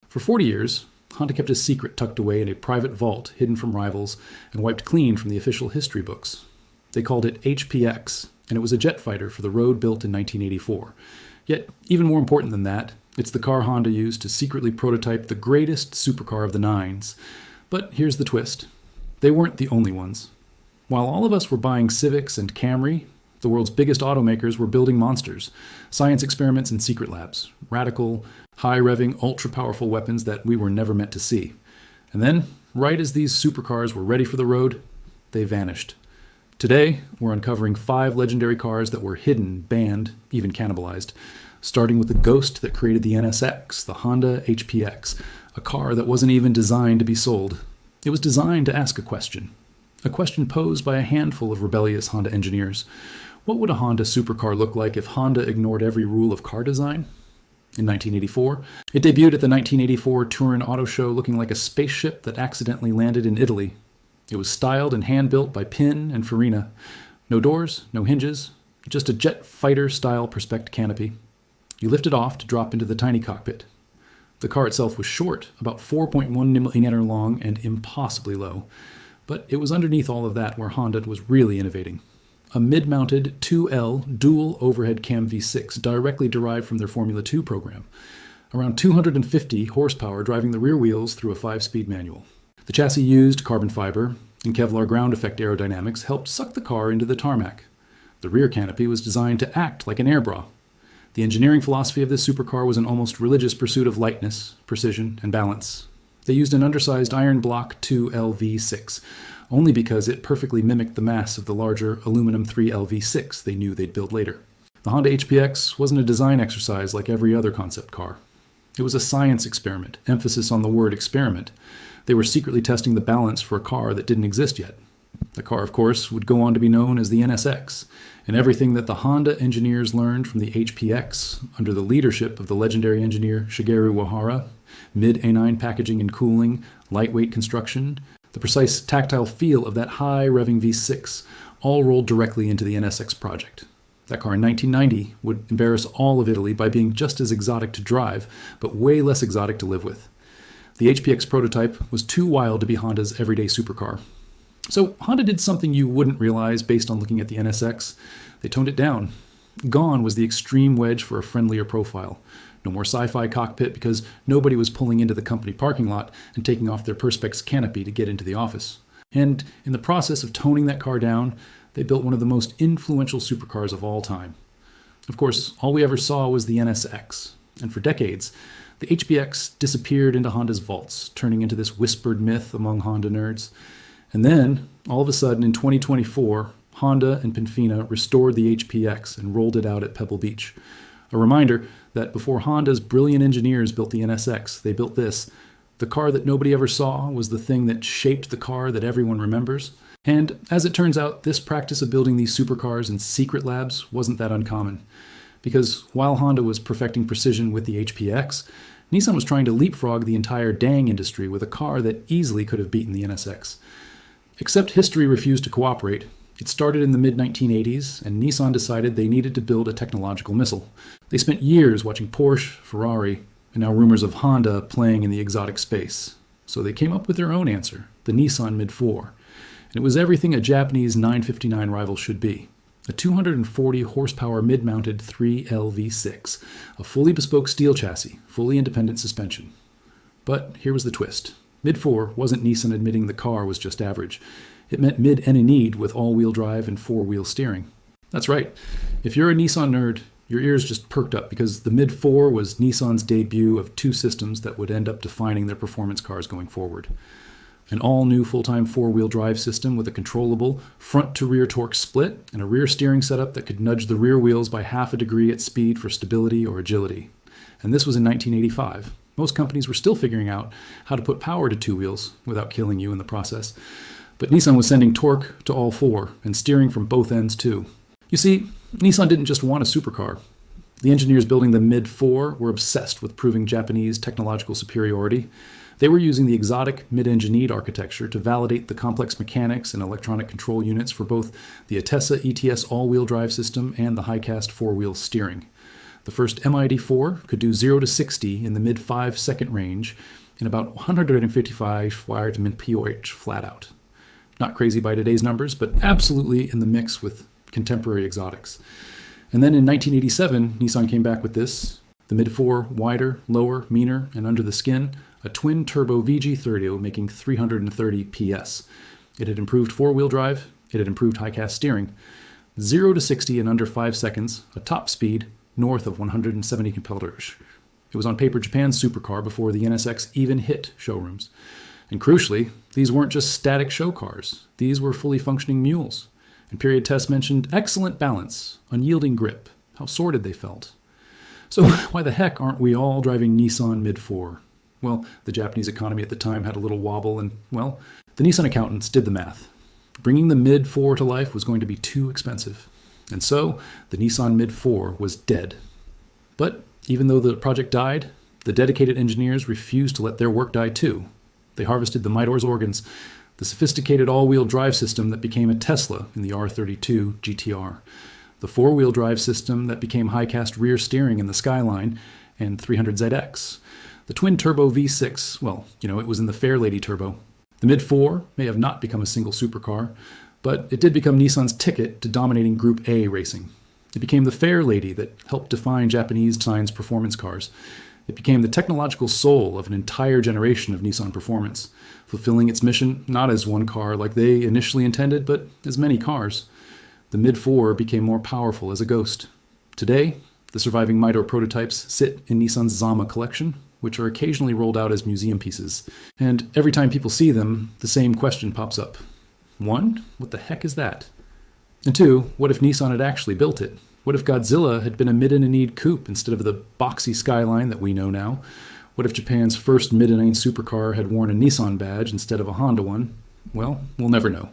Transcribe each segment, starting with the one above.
For 40 years, Honda kept a secret tucked away in a private vault hidden from rivals and wiped clean from the official history books. They called it HPX, and it was a jet fighter for the road built in 1984. Yet, even more important than that, it's the car Honda used to secretly prototype the greatest supercar of the 90s. But here's the twist. They weren't the only ones. While all of us were buying Civics and Camry, the world's biggest automakers were building monsters, science experiments in secret labs, radical, high-revving, ultra-powerful weapons that we were never meant to see. And then, right as these supercars were ready for the road, they vanished. Today, we're uncovering 5 legendary cars that were hidden, banned, even cannibalized, starting with the ghost that created the NSX, the Honda HPX, a car that wasn't even designed to be sold. It was designed to ask a question posed by a handful of rebellious Honda engineers. What would a Honda supercar look like if Honda ignored every rule of car design? In 1984, it debuted at the 1984 Turin Auto Show looking like a spaceship that accidentally landed in Italy. It was styled and hand-built by Pin and Farina. No doors, no hinges, just a jet fighter-style Perspect canopy. You lift it off to drop into the tiny cockpit. The car itself was short, about 4.1 mm long and impossibly low. But it was underneath all of that where Honda was really innovating. A mid-mounted 2L dual overhead cam V6 directly derived from their Formula 2 program. Around 250 horsepower driving the rear wheels through a 5-speed manual. The chassis used carbon fiber, and Kevlar ground effect aerodynamics helped suck the car into the tarmac. The rear canopy was designed to act like an air bra. The engineering philosophy of this supercar was an almost religious pursuit of lightness, precision, and balance. They used an undersized iron block 2LV6, only because it perfectly mimicked the mass of the larger aluminum 3LV6 they knew they'd build later. The Honda HPX wasn't a design exercise like every other concept car. It was a science experiment, emphasis on the word experiment. They were secretly testing the balance for a car that didn't exist yet. The car, of course, would go on to be known as the NSX, and everything that the Honda engineers learned from the HPX under the leadership of the legendary engineer Shigeru Ohara, mid-A9 packaging and cooling, lightweight construction, the precise tactile feel of that high-revving V6, all rolled directly into the NSX project. That car in 1990 would embarrass all of Italy by being just as exotic to drive, but way less exotic to live with. The HPX prototype was too wild to be Honda's everyday supercar. So Honda did something you wouldn't realize based on looking at the NSX. They toned it down. Gone was the extreme wedge for a friendlier profile. No more sci-fi cockpit because nobody was pulling into the company parking lot and taking off their Perspex canopy to get into the office. And in the process of toning that car down, they built one of the most influential supercars of all time. Of course, all we ever saw was the NSX. And for decades, the HPX disappeared into Honda's vaults, turning into this whispered myth among Honda nerds. And then, all of a sudden, in 2024, Honda and Pinfina restored the HPX and rolled it out at Pebble Beach. A reminder that before Honda's brilliant engineers built the NSX, they built this. The car that nobody ever saw was the thing that shaped the car that everyone remembers. And as it turns out, this practice of building these supercars in secret labs wasn't that uncommon. Because while Honda was perfecting precision with the HPX, Nissan was trying to leapfrog the entire dang industry with a car that easily could have beaten the NSX. Except history refused to cooperate. It started in the mid-1980s, and Nissan decided they needed to build a technological missile. They spent years watching Porsche, Ferrari, and now rumors of Honda playing in the exotic space. So they came up with their own answer, the Nissan Mid-4. And it was everything a Japanese 959 rival should be. A 240 horsepower mid-mounted 3LV6, a fully bespoke steel chassis, fully independent suspension. But here was the twist. Mid-4 wasn't Nissan admitting the car was just average. It meant mid any need with all-wheel drive and four-wheel steering. That's right. If you're a Nissan nerd, your ears just perked up because the Mid-4 was Nissan's debut of 2 systems that would end up defining their performance cars going forward. An all-new full-time four-wheel drive system with a controllable front-to-rear torque split and a rear steering setup that could nudge the rear wheels by half a degree at speed for stability or agility. And this was in 1985. Most companies were still figuring out how to put power to 2 wheels without killing you in the process. But Nissan was sending torque to all 4 and steering from both ends too. You see, Nissan didn't just want a supercar. The engineers building the Mid-4 were obsessed with proving Japanese technological superiority. They were using the exotic mid-engined architecture to validate the complex mechanics and electronic control units for both the Atessa ETS all-wheel drive system and the high-cast 4-wheel steering. The first MID4 could do 0 to 60 in the mid 5-second range in about 155 Wh flat out. Not crazy by today's numbers, but absolutely in the mix with contemporary exotics. And then in 1987, Nissan came back with this, the mid-4, wider, lower, meaner, and under the skin, a twin-turbo VG30 making 330 PS. It had improved four-wheel drive, it had improved high-cast steering. 0 to 60 in under 5 seconds, a top speed north of 170 km/h. It was on paper Japan's supercar before the NSX even hit showrooms. And crucially, these weren't just static show cars. These were fully functioning mules. And period tests mentioned excellent balance, unyielding grip, how sorted they felt. So why the heck aren't we all driving Nissan mid-4? Well, the Japanese economy at the time had a little wobble and, well, the Nissan accountants did the math. Bringing the mid-4 to life was going to be too expensive. And so the Nissan mid-4 was dead. But even though the project died, the dedicated engineers refused to let their work die too. They harvested the Midor's organs, the sophisticated all-wheel drive system that became a Tesla in the R32 GTR, the four-wheel drive system that became high-cast rear steering in the Skyline and 300ZX, the twin-turbo V6, well, it was in the Fairlady turbo. The mid-4 may have not become a single supercar, but it did become Nissan's ticket to dominating Group A racing. It became the Fairlady that helped define Japanese design's performance cars. It became the technological soul of an entire generation of Nissan performance, fulfilling its mission not as one car like they initially intended, but as many cars. The mid-4 became more powerful as a ghost. Today, the surviving Midor prototypes sit in Nissan's Zama collection, which are occasionally rolled out as museum pieces. And every time people see them, the same question pops up. 1, what the heck is that? And 2, what if Nissan had actually built it? What if Godzilla had been a mid-in-a-need coupe instead of the boxy Skyline that we know now? What if Japan's first mid-in-a-need supercar had worn a Nissan badge instead of a Honda one? Well, we'll never know.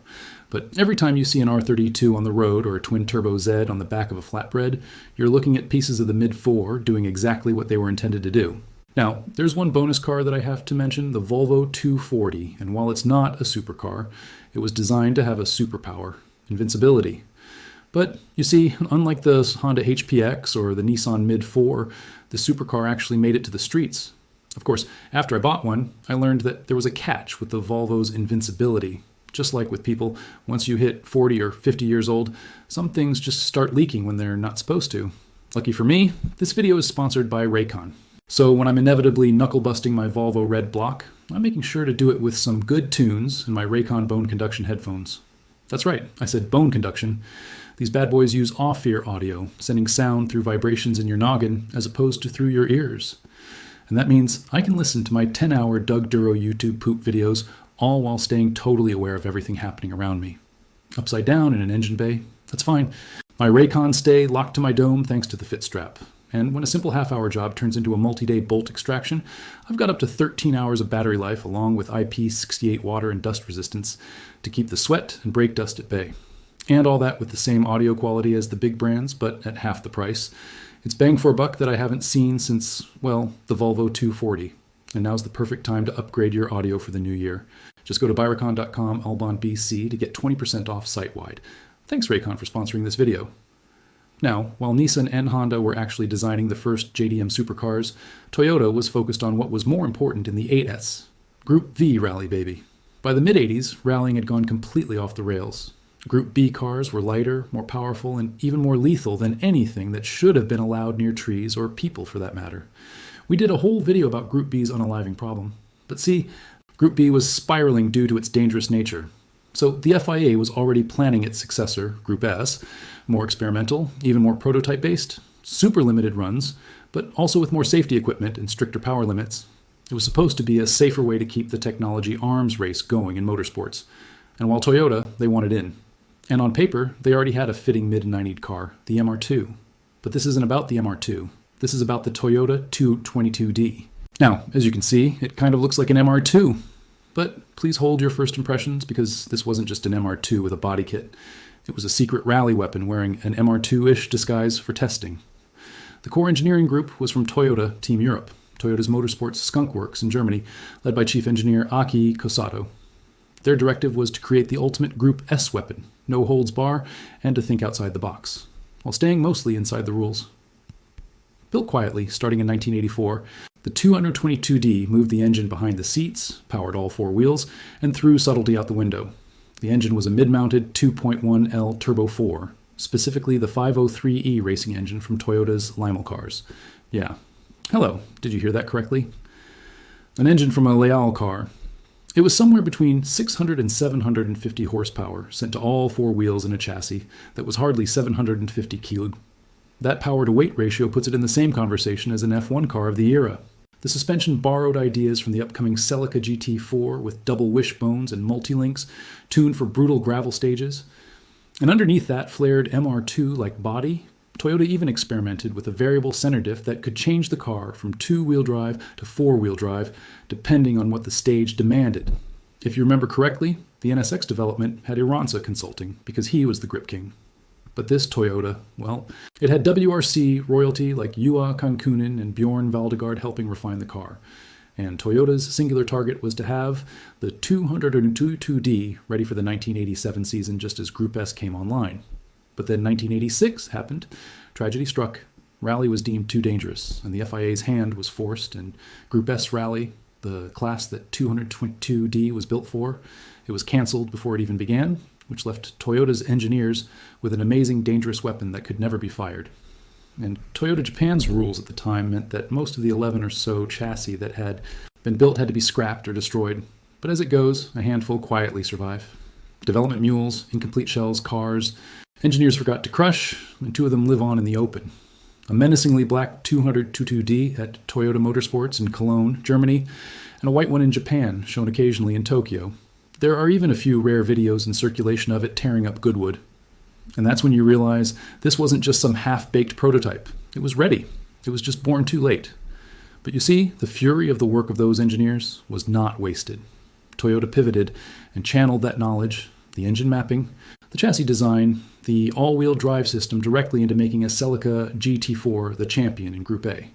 But every time you see an R32 on the road or a twin-turbo Z on the back of a flatbread, you're looking at pieces of the mid-4 doing exactly what they were intended to do. Now, there's one bonus car that I have to mention, the Volvo 240, and while it's not a supercar, it was designed to have a superpower, invincibility. But you see, unlike the Honda HPX or the Nissan mid-4, the supercar actually made it to the streets. Of course, after I bought one, I learned that there was a catch with the Volvo's invincibility. Just like with people, once you hit 40 or 50 years old, some things just start leaking when they're not supposed to. Lucky for me, this video is sponsored by Raycon. So when I'm inevitably knuckle-busting my Volvo red block, I'm making sure to do it with some good tunes and my Raycon bone conduction headphones. That's right, I said bone conduction. These bad boys use off-ear audio, sending sound through vibrations in your noggin as opposed to through your ears. And that means I can listen to my 10-hour Doug Duro YouTube poop videos all while staying totally aware of everything happening around me. Upside down in an engine bay, that's fine. My Raycons stay locked to my dome thanks to the fit strap. And when a simple half-hour job turns into a multi-day bolt extraction, I've got up to 13 hours of battery life along with IP68 water and dust resistance to keep the sweat and brake dust at bay. And all that with the same audio quality as the big brands, but at half the price. It's bang for a buck that I haven't seen since, well, the Volvo 240. And now's the perfect time to upgrade your audio for the new year. Just go to Byracon.com, Albon, BC to get 20% off site-wide. Thanks Raycon for sponsoring this video. Now, while Nissan and Honda were actually designing the first JDM supercars, Toyota was focused on what was more important in the 8S. Group V rally, baby. By the mid-80s, rallying had gone completely off the rails. Group B cars were lighter, more powerful, and even more lethal than anything that should have been allowed near trees or people for that matter. We did a whole video about Group B's unaliving problem. But see, Group B was spiraling due to its dangerous nature. So the FIA was already planning its successor, Group S, more experimental, even more prototype-based, super limited runs, but also with more safety equipment and stricter power limits. It was supposed to be a safer way to keep the technology arms race going in motorsports. And while Toyota, they wanted in. And on paper, they already had a fitting mid-90s car, the MR2. But this isn't about the MR2. This is about the Toyota 222D. Now, as you can see, it kind of looks like an MR2. But please hold your first impressions because this wasn't just an MR2 with a body kit. It was a secret rally weapon wearing an MR2-ish disguise for testing. The core engineering group was from Toyota Team Europe, Toyota's motorsports skunk works in Germany, led by chief engineer Aki Kosato. Their directive was to create the ultimate Group S weapon, no holds bar, and to think outside the box, while staying mostly inside the rules. Built quietly, starting in 1984, the 222D moved the engine behind the seats, powered all four wheels, and threw subtlety out the window. The engine was a mid-mounted 2.1L Turbo 4, specifically the 503E racing engine from Toyota's Limo cars. Yeah. Hello, did you hear that correctly? An engine from a Leal car. It was somewhere between 600 and 750 horsepower, sent to all four wheels in a chassis that was hardly 750 kilo. That power-to-weight ratio puts it in the same conversation as an F1 car of the era. The suspension borrowed ideas from the upcoming Celica GT4 with double wishbones and multi-links, tuned for brutal gravel stages. And underneath that flared MR2-like body, Toyota even experimented with a variable center diff that could change the car from two-wheel drive to four-wheel drive, depending on what the stage demanded. If you remember correctly, the NSX development had Iransa consulting, because he was the grip king. But this Toyota, well, it had WRC royalty like Juha Kankkunen and Bjorn Valdegard helping refine the car. And Toyota's singular target was to have the 222D ready for the 1987 season just as Group S came online. But then 1986 happened, tragedy struck, rally was deemed too dangerous, and the FIA's hand was forced, and Group S rally, the class that 222D was built for, it was canceled before it even began, which left Toyota's engineers with an amazing, dangerous weapon that could never be fired. And Toyota Japan's rules at the time meant that most of the 11 or so chassis that had been built had to be scrapped or destroyed. But as it goes, a handful quietly survive. Development mules, incomplete shells, cars, engineers forgot to crush, and two of them live on in the open. A menacingly black 222D at Toyota Motorsports in Cologne, Germany, and a white one in Japan, shown occasionally in Tokyo. There are even a few rare videos in circulation of it tearing up Goodwood. And that's when you realize this wasn't just some half-baked prototype. It was ready. It was just born too late. But you see, the fury of the work of those engineers was not wasted. Toyota pivoted and channeled that knowledge, the engine mapping, the chassis design, the all-wheel drive system directly into making a Celica GT4 the champion in Group A.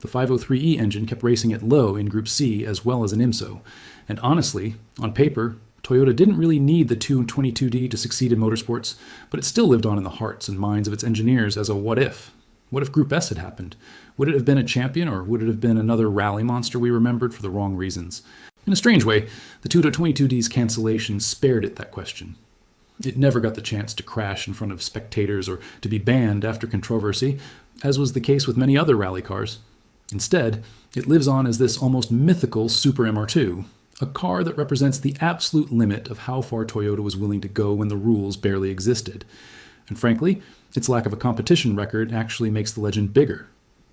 The 503E engine kept racing at low in Group C as well as in IMSO. And honestly, on paper, Toyota didn't really need the 222D to succeed in motorsports, but it still lived on in the hearts and minds of its engineers as a what if. What if Group S had happened? Would it have been a champion, or would it have been another rally monster we remembered for the wrong reasons? In a strange way, the 222D's cancellation spared it that question. It never got the chance to crash in front of spectators or to be banned after controversy, as was the case with many other rally cars. Instead, it lives on as this almost mythical Super MR2, a car that represents the absolute limit of how far Toyota was willing to go when the rules barely existed. And frankly, its lack of a competition record actually makes the legend bigger.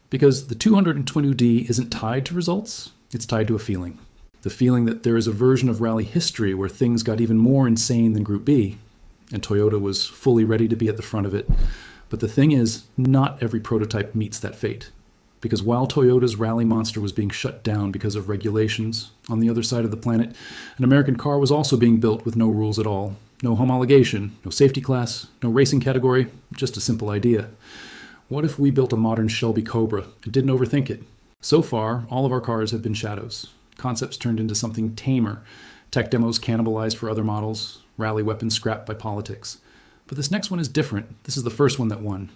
Because the 222D isn't tied to results, it's tied to a feeling. The feeling that there is a version of rally history where things got even more insane than Group B, and Toyota was fully ready to be at the front of it. But the thing is, not every prototype meets that fate. Because while Toyota's rally monster was being shut down because of regulations, on the other side of the planet, an American car was also being built with no rules at all. No homologation, no safety class, no racing category, just a simple idea. What if we built a modern Shelby Cobra and didn't overthink it? So far, all of our cars have been shadows. Concepts turned into something tamer, tech demos cannibalized for other models, rally weapons scrapped by politics. But this next one is different. This is the first one that won.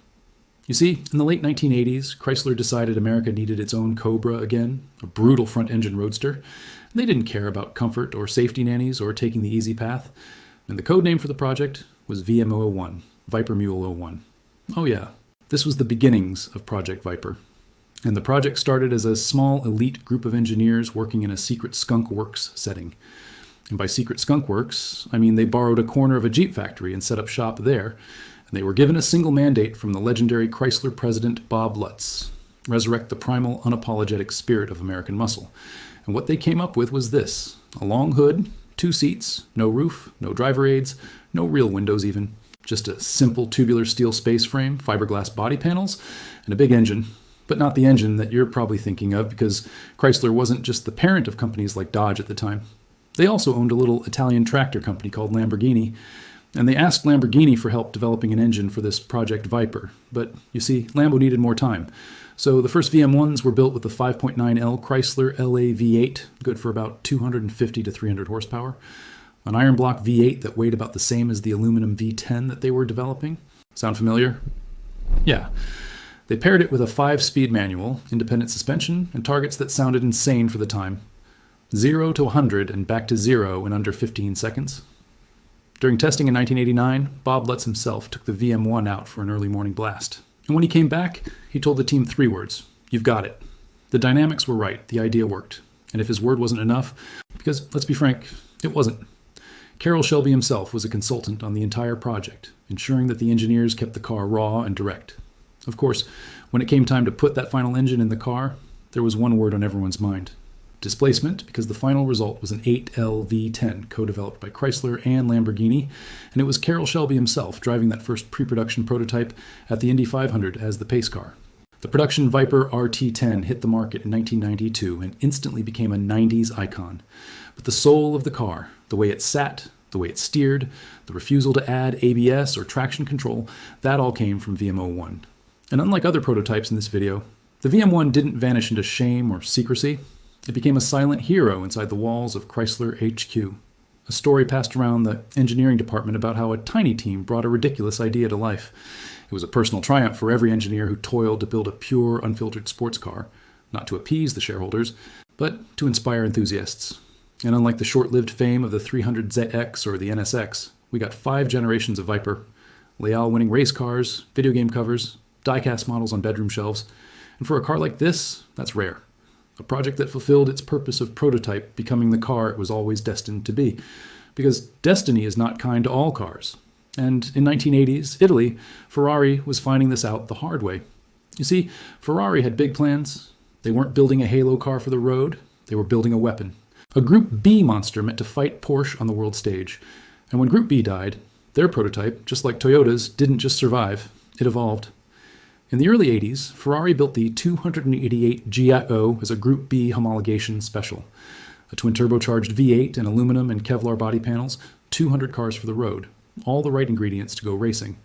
You see, in the late 1980s, Chrysler decided America needed its own Cobra again, a brutal front-engine roadster. They didn't care about comfort or safety nannies or taking the easy path. And the code name for the project was VM01, Viper Mule 01. Oh yeah, this was the beginnings of Project Viper. And the project started as a small elite group of engineers working in a secret skunk works setting. And by secret skunk works, I mean they borrowed a corner of a Jeep factory and set up shop there. And they were given a single mandate from the legendary Chrysler president Bob Lutz: resurrect the primal, unapologetic spirit of American muscle. And what they came up with was this: a long hood, 2 seats, no roof, no driver aids, no real windows even, just a simple tubular steel space frame, fiberglass body panels, and a big engine. But not the engine that you're probably thinking of, because Chrysler wasn't just the parent of companies like Dodge at the time. They also owned a little Italian tractor company called Lamborghini, and they asked Lamborghini for help developing an engine for this Project Viper. But you see, Lambo needed more time. So the first VM1s were built with the 5.9L Chrysler LA V8, good for about 250 to 300 horsepower. An iron block V8 that weighed about the same as the aluminum V10 that they were developing. Sound familiar? Yeah. They paired it with a 5-speed manual, independent suspension, and targets that sounded insane for the time. 0 to 100 and back to 0 in under 15 seconds. During testing in 1989, Bob Lutz himself took the VM1 out for an early morning blast. And when he came back, he told the team 3 words: "You've got it." The dynamics were right, the idea worked. And if his word wasn't enough, because let's be frank, it wasn't. Carroll Shelby himself was a consultant on the entire project, ensuring that the engineers kept the car raw and direct. Of course, when it came time to put that final engine in the car, there was one word on everyone's mind: displacement, because the final result was an 8LV10 co-developed by Chrysler and Lamborghini, and it was Carroll Shelby himself driving that first pre-production prototype at the Indy 500 as the pace car. The production Viper RT10 hit the market in 1992 and instantly became a 90s icon. But the soul of the car, the way it sat, the way it steered, the refusal to add ABS or traction control, that all came from VMO1. And unlike other prototypes in this video, the VM1 didn't vanish into shame or secrecy. It became a silent hero inside the walls of Chrysler HQ. A story passed around the engineering department about how a tiny team brought a ridiculous idea to life. It was a personal triumph for every engineer who toiled to build a pure, unfiltered sports car, not to appease the shareholders, but to inspire enthusiasts. And unlike the short-lived fame of the 300ZX or the NSX, we got 5 generations of Viper, Leal-winning race cars, video game covers, die-cast models on bedroom shelves. And for a car like this, that's rare. A project that fulfilled its purpose of prototype becoming the car it was always destined to be. Because destiny is not kind to all cars. And in 1980s Italy, Ferrari was finding this out the hard way. You see, Ferrari had big plans. They weren't building a halo car for the road. They were building a weapon. A Group B monster meant to fight Porsche on the world stage. And when Group B died, their prototype, just like Toyota's, didn't just survive. It evolved. In the early 80s, Ferrari built the 288 GIO as a Group B homologation special. A twin-turbocharged V8 and aluminum and Kevlar body panels, 200 cars for the road. All the right ingredients to go racing.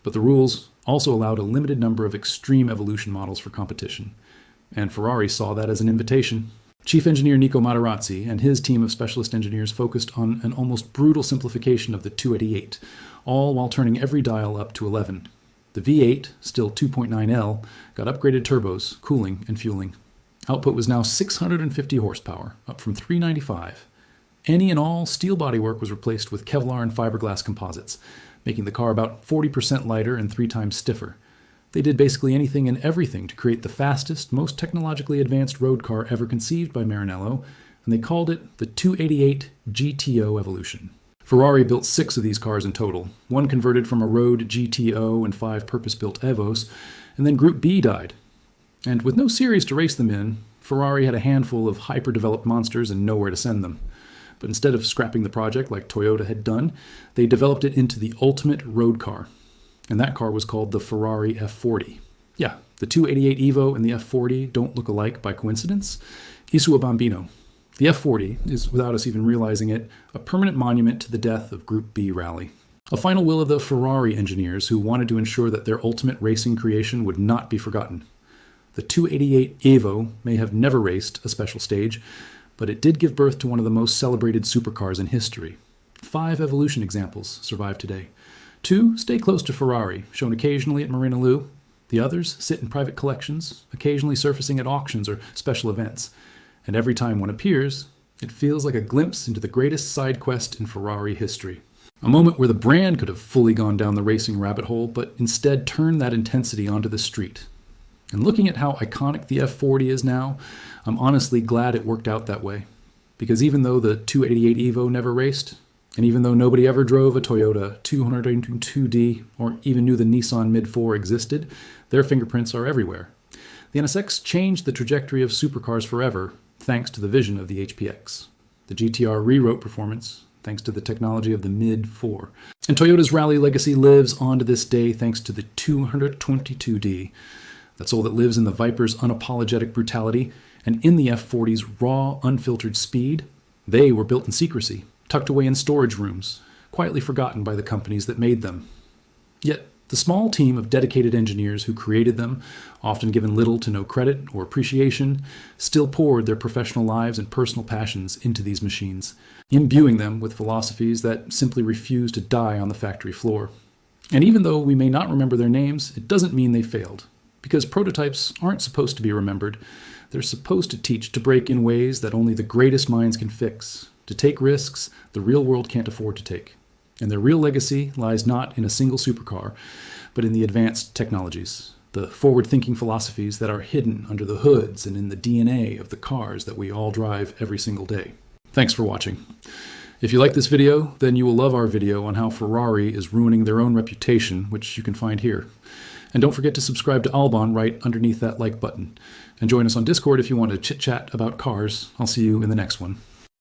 But the rules also allowed a limited number of extreme evolution models for competition. And Ferrari saw that as an invitation. Chief engineer Nico Materazzi and his team of specialist engineers focused on an almost brutal simplification of the 288, all while turning every dial up to 11. The V8, still 2.9L, got upgraded turbos, cooling, and fueling. Output was now 650 horsepower, up from 395. Any and all steel bodywork was replaced with Kevlar and fiberglass composites, making the car about 40% lighter and 3 times stiffer. They did basically anything and everything to create the fastest, most technologically advanced road car ever conceived by Maranello, and they called it the 288 GTO Evolution. Ferrari built 6 of these cars in total, 1 converted from a road GTO and 5 purpose-built Evos, and then Group B died. And with no series to race them in, Ferrari had a handful of hyper-developed monsters and nowhere to send them. But instead of scrapping the project like Toyota had done, they developed it into the ultimate road car. And that car was called the Ferrari F40. Yeah, the 288 Evo and the F40 don't look alike by coincidence. Isu a bambino. The F40 is, without us even realizing it, a permanent monument to the death of Group B rally. A final will of the Ferrari engineers who wanted to ensure that their ultimate racing creation would not be forgotten. The 288 Evo may have never raced a special stage, but it did give birth to one of the most celebrated supercars in history. 5 evolution examples survive today. 2 stay close to Ferrari, shown occasionally at Maranello. The others sit in private collections, occasionally surfacing at auctions or special events. And every time one appears, it feels like a glimpse into the greatest side quest in Ferrari history. A moment where the brand could have fully gone down the racing rabbit hole, but instead turned that intensity onto the street. And looking at how iconic the F40 is now, I'm honestly glad it worked out that way. Because even though the 288 Evo never raced, and even though nobody ever drove a Toyota 202D or even knew the Nissan Mid-4 existed, their fingerprints are everywhere. The NSX changed the trajectory of supercars forever, thanks to the vision of the HPX. The GTR rewrote performance, thanks to the technology of the Mid-4. And Toyota's rally legacy lives on to this day thanks to the 222D. That soul that lives in the Viper's unapologetic brutality and in the F40's raw, unfiltered speed. They were built in secrecy, tucked away in storage rooms, quietly forgotten by the companies that made them. Yet, the small team of dedicated engineers who created them, often given little to no credit or appreciation, still poured their professional lives and personal passions into these machines, imbuing them with philosophies that simply refuse to die on the factory floor. And even though we may not remember their names, it doesn't mean they failed. Because prototypes aren't supposed to be remembered. They're supposed to teach to break in ways that only the greatest minds can fix, to take risks the real world can't afford to take. And their real legacy lies not in a single supercar, but in the advanced technologies, the forward-thinking philosophies that are hidden under the hoods and in the DNA of the cars that we all drive every single day. Thanks for watching. If you like this video, then you will love our video on how Ferrari is ruining their own reputation, which you can find here. And don't forget to subscribe to Albon right underneath that like button. And join us on Discord if you want to chit-chat about cars. I'll see you in the next one.